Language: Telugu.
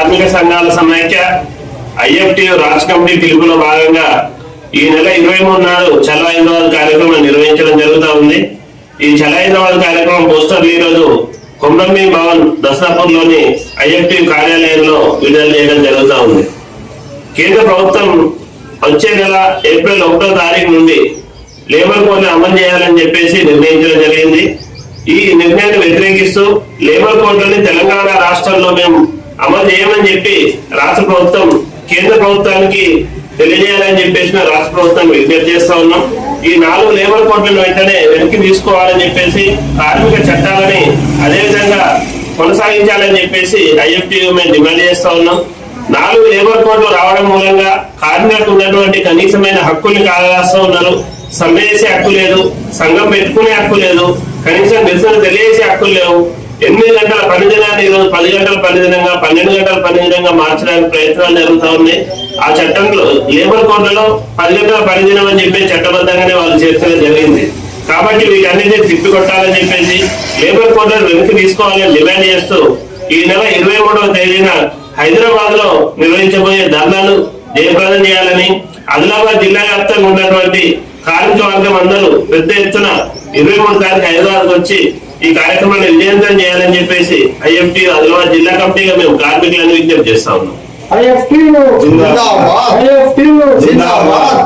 కార్మిక సంఘాల సమైక్య ఐఎఫ్టియు రాష్ట్ర కమిటీ పిలుపులో భాగంగా ఈ నెల 23 నాడు చలో హైదరాబాద్ కార్యక్రమం నిర్వహించడం జరుగుతూ ఉంది. ఈ చలో హైదరాబాద్ కార్యక్రమం పోస్టర్లు ఈ రోజు కొమ్రంభీం భవన్ దసరాపూర్ లోని ఐఎఫ్టియు కార్యాలయంలో విడుదల చేయడం జరుగుతూ ఉంది. కేంద్ర ప్రభుత్వం వచ్చే నెల ఏప్రిల్ 1వ తారీఖు నుండి లేబర్ కోడ్ని అమలు చేయాలని చెప్పేసి నిర్ణయించడం జరిగింది. ఈ నిర్ణయాన్ని వ్యతిరేకిస్తూ లేబర్ కోడ్లని తెలంగాణ రాష్ట్రంలో మేము అమలు చేయమని చెప్పి రాష్ట్ర ప్రభుత్వం కేంద్ర ప్రభుత్వానికి తెలియజేయాలని చెప్పేసి రాష్ట్ర ప్రభుత్వాన్ని విజ్ఞప్తి చేస్తా ఉన్నాం. ఈ 4 లేబర్ కోడ్లను వెంటనే వెనక్కి తీసుకోవాలని చెప్పేసి, కార్మిక చట్టాలని అదేవిధంగా కొనసాగించాలని చెప్పేసి ఐఎఫ్టియు మేము డిమాండ్ చేస్తా ఉన్నాం. 4 లేబర్ కోడ్లు రావడం మూలంగా కార్మికులకు ఉన్నటువంటి కనీసమైన హక్కుల్ని కాలరాస్తూ ఉన్నారు. సమ్మె చేసే హక్కు లేదు, సంఘం పెట్టుకునే హక్కు లేదు, కనీసం నిరసన తెలియజేసే హక్కులు లేవు. 8 గంటల పని దినాన్ని ఈరోజు 10 గంటల పని దినంగా, 12 గంటల పని దినంగా మార్చడానికి ప్రయత్నాలు జరుగుతూ ఉన్నాయి. ఆ చట్టంలో లేబర్ కోడ్లలో 10 గంటల పని దినం అని చెప్పి చట్టబద్ధంగానే వాళ్ళు చేర్చడం జరిగింది. కాబట్టి వీటన్నిటిని తిప్పికొట్టాలని చెప్పేసి లేబర్ కోడ్లను వెనక్కి తీసుకోవాలని డిమాండ్ చేస్తూ ఈ నెల 23వ తేదీన హైదరాబాద్ లో నిర్వహించబోయే ధర్నాలు జయప్రదం చేయాలని, ఆదిలాబాద్ జిల్లా వ్యాప్తంగా ఉన్నటువంటి కార్మిక వర్గం అందరూ పెద్ద ఎత్తున 23 తారీఖు హైదరాబాద్ వచ్చి ఈ కార్యక్రమాన్ని విజయవంతం చేయాలని చెప్పేసి ఐఎఫ్టి ఆదిలాబాద్ జిల్లా కమిటీగా మేము కార్మికులను విజ్ఞప్తి చేస్తా ఉన్నాం. ఐఎఫ్టి జిందాబాద్.